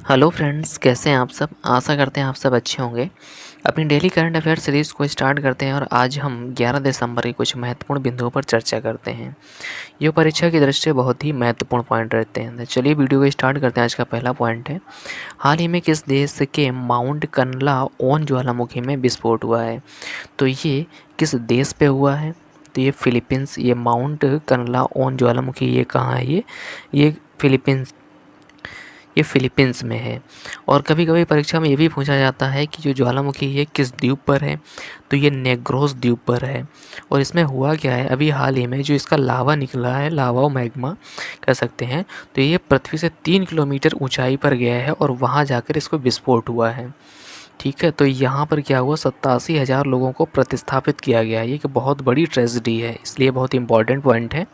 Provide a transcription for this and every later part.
Hello friends, कैसे हैं आप सब। आशा करते हैं आप सब अच्छे होंगे। अपनी डेली करंट अफेयर सीरीज़ को स्टार्ट करते हैं और आज हम 11 दिसंबर के कुछ महत्वपूर्ण बिंदुओं पर चर्चा करते हैं। ये परीक्षा की दृष्टि से बहुत ही महत्वपूर्ण पॉइंट रहते हैं। तो चलिए वीडियो को स्टार्ट करते हैं। आज का पहला पॉइंट है, हाल ही में किस देश के माउंट कनला ओन ज्वालामुखी में विस्फोट हुआ है। तो ये किस देश पे हुआ है। तो ये फिलीपींस। ये माउंट कनला ओन ज्वालामुखी ये कहाँ है। ये फिलीपींस, ये फिलीपींस में है। और कभी कभी परीक्षा में ये भी पूछा जाता है कि जो ज्वालामुखी ये किस द्वीप पर है। तो ये नेग्रोस द्वीप पर है। और इसमें हुआ क्या है, अभी हाल ही में जो इसका लावा निकला है, लावा मैग्मा कह सकते हैं, तो ये पृथ्वी से 3 किलोमीटर ऊंचाई पर गया है और वहाँ जाकर इसको विस्फोट हुआ है। ठीक है, तो यहाँ पर क्या हुआ, 87,000 लोगों को प्रतिस्थापित किया गया है। ये कि बहुत बड़ी ट्रेजेडी है, इसलिए बहुत इंपॉर्टेंट पॉइंट है।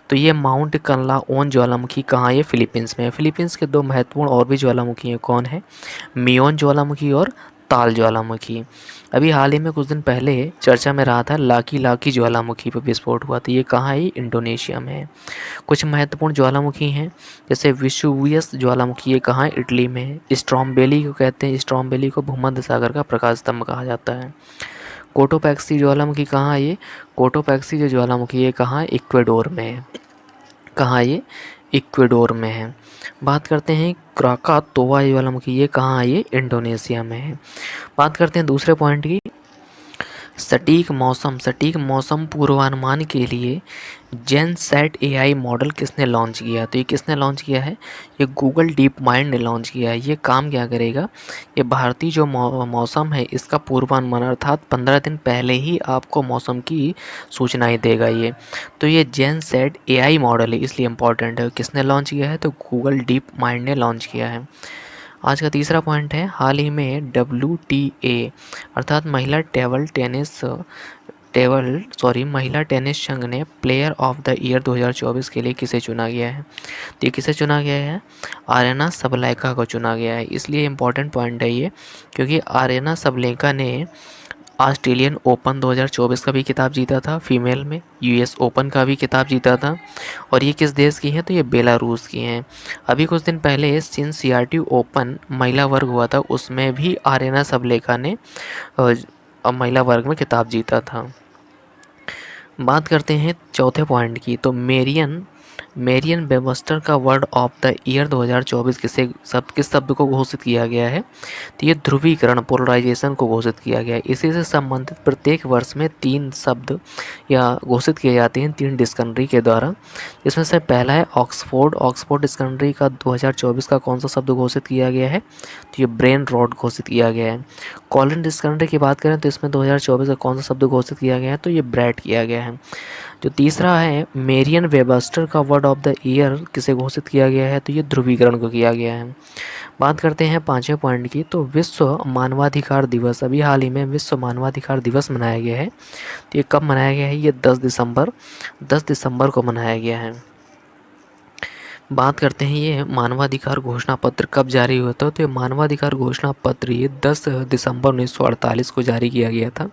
तो ये माउंट कनला ओन ज्वालामुखी कहाँ है, ये फिलीपींस में है। फिलीपींस के दो महत्वपूर्ण और भी ज्वालामुखी हैं, कौन है, मियोन ज्वालामुखी और ताल ज्वालामुखी। अभी हाल ही में कुछ दिन पहले चर्चा में रहा था लाकी लाकी ज्वालामुखी पर विस्फोट हुआ था। ये कहाँ है, इंडोनेशिया में है। कुछ महत्वपूर्ण ज्वालामुखी हैं, जैसे विसुवियस ज्वालामुखी, ये कहाँ है, इटली में है। स्ट्रॉम्बेली को कहते हैं, स्ट्रॉम्बेली को भूमध्य सागर का प्रकाश स्तंभ कहा जाता है। कोटोपैक्सी ज्वालामुखी कहाँ है, ये कोटोपैक्सी जो ज्वालामुखी है कहाँ है, इक्वेडोर में है। कहाँ ये, इक्वेडोर में है। बात करते हैं क्राकातोवा ज्वालामुखी, ये कहाँ है, ये इंडोनेशिया में है। बात करते हैं दूसरे पॉइंट की, सटीक मौसम पूर्वानुमान के लिए जेनसेट एआई मॉडल किसने लॉन्च किया। तो ये किसने लॉन्च किया है, ये गूगल डीप माइंड ने लॉन्च किया है। ये काम क्या करेगा, ये भारतीय जो मौसम है इसका पूर्वानुमान अर्थात 15 दिन पहले ही आपको मौसम की सूचनाएं देगा ये। तो ये जेनसेट एआई मॉडल है, इसलिए इम्पॉर्टेंट है। किसने लॉन्च किया है, तो गूगल डीप माइंड ने लॉन्च किया है। आज का तीसरा पॉइंट है, हाल ही में WTA अर्थात महिला टेनिस संघ ने प्लेयर ऑफ द ईयर 2024 के लिए किसे चुना गया है। तो ये किसे चुना गया है, आर्यना सबलेका को चुना गया है। इसलिए इम्पोर्टेंट पॉइंट है ये, क्योंकि आर्यना सबलेका ने ऑस्ट्रेलियन ओपन 2024 का भी खिताब जीता था फीमेल में, US ओपन का भी खिताब जीता था। और ये किस देश की हैं, तो ये बेलारूस की हैं। अभी कुछ दिन पहले सिनसिनाटी ओपन महिला वर्ग हुआ था, उसमें भी आर्यना सबलेका ने महिला वर्ग में खिताब जीता था। बात करते हैं चौथे पॉइंट की, तो मेरियन वेबस्टर का वर्ड ऑफ द ईयर 2024 किस शब्द को घोषित किया गया है। तो ये ध्रुवीकरण, पोलराइजेशन को घोषित किया गया है। इसी से संबंधित प्रत्येक वर्ष में 3 शब्द या घोषित किए जाते हैं 3 डिक्शनरी के द्वारा। इसमें से पहला है ऑक्सफोर्ड डिक्शनरी का 2024 का कौन सा शब्द घोषित किया गया है, तो ये ब्रेन रॉट घोषित किया गया है। कॉलिन डिक्शनरी की बात करें तो इसमें 2024 का कौन सा शब्द घोषित किया गया है, तो ये ब्रैट किया गया है। जो तीसरा है मेरियन वेबस्टर का वर्ड ऑफ द ईयर किसे घोषित किया गया है, तो ये ध्रुवीकरण को किया गया है। बात करते हैं पांचवें पॉइंट की, तो विश्व मानवाधिकार दिवस, अभी हाल ही में विश्व मानवाधिकार दिवस मनाया गया है। तो ये कब मनाया गया है, ये 10 दिसंबर को मनाया गया है। बात करते हैं ये मानवाधिकार घोषणा पत्र कब जारी हुआ था। तो ये मानवाधिकार घोषणा पत्र ये 10 दिसंबर 1948 को जारी किया गया था।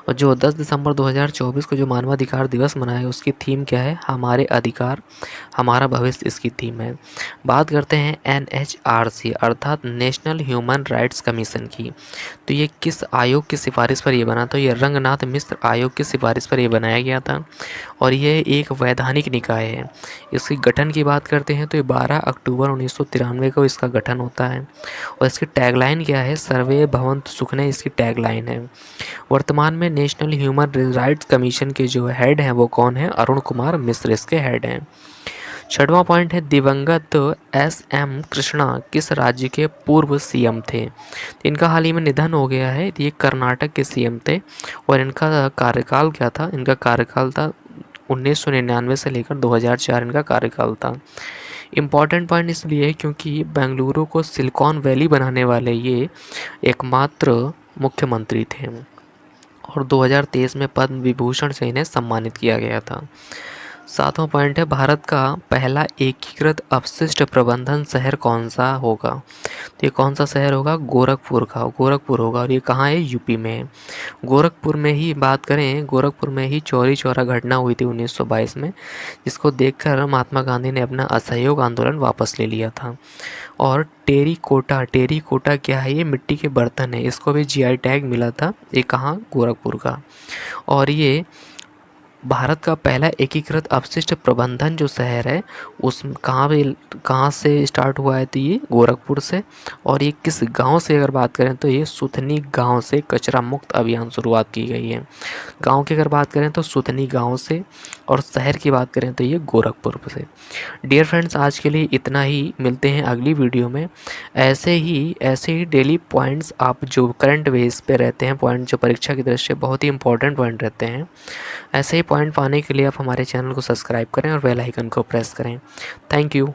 और जो 10 दिसंबर 2024 को जो मानवाधिकार दिवस मनाया, उसकी थीम क्या है, हमारे अधिकार हमारा भविष्य, इसकी थीम है। बात करते हैं NHRC अर्थात नेशनल ह्यूमन राइट्स कमीशन की। तो ये किस आयोग की सिफारिश पर ये बना था, ये रंगनाथ मिश्र आयोग की सिफारिश पर ये बनाया गया था। और ये एक वैधानिक निकाय है। इसकी गठन की बात करते हैं तो ये 12 अक्टूबर 1993 को इसका गठन होता है। और इसकी टैगलाइन क्या है, सर्वे भवन्तु सुखिनः, इसकी टैगलाइन है। वर्तमान में नेशनल ह्यूमन राइट्स कमीशन के जो हेड हैं वो कौन है, अरुण कुमार मिश्र इसके हेड हैं। छठवां पॉइंट है, दिवंगत SM कृष्णा किस राज्य के पूर्व CM थे। इनका हाल ही में निधन हो गया है। ये कर्नाटक के CM थे। और इनका कार्यकाल क्या था, इनका कार्यकाल था 1999 से लेकर 2004 इनका कार्यकाल था। इम्पॉर्टेंट पॉइंट इसलिए क्योंकि बेंगलुरु को सिलिकॉन वैली बनाने वाले ये एकमात्र मुख्यमंत्री थे। और 2023 में पद्म विभूषण से इन्हें सम्मानित किया गया था। 7वां पॉइंट है, भारत का पहला एकीकृत अपशिष्ट प्रबंधन शहर कौन सा होगा? तो ये कौन सा शहर होगा? गोरखपुर होगा। और ये कहाँ है? यूपी में है। गोरखपुर में ही बात करें, गोरखपुर में ही चौरी चौरा घटना हुई थी 1922 में, जिसको देखकर महात्मा गांधी ने अपना असहयोग आंदोलन वापस ले लिया था। और टेरीकोटा क्या है? ये मिट्टी के बर्तन है, इसको भी जीआई टैग मिला था। ये कहाँ? गोरखपुर का। और ये भारत का पहला एकीकृत अपशिष्ट प्रबंधन जो शहर है, उस कहाँ से स्टार्ट हुआ है? तो ये गोरखपुर से। और ये किस गांव से अगर बात करें तो ये सुथनी गांव से कचरा मुक्त अभियान शुरुआत की गई है। गांव की अगर बात करें तो सुथनी गांव से, और शहर की बात करें तो ये गोरखपुर से। डियर फ्रेंड्स, आज के लिए इतना ही। मिलते हैं अगली वीडियो में। ऐसे ही डेली पॉइंट्स आप जो करंट बेस पे रहते हैं, पॉइंट जो परीक्षा की दृष्टि से बहुत ही इंपॉर्टेंट पॉइंट रहते हैं, ऐसे ही पॉइंट पाने के लिए आप हमारे चैनल को सब्सक्राइब करें और बेल आइकन को प्रेस करें। Thank you.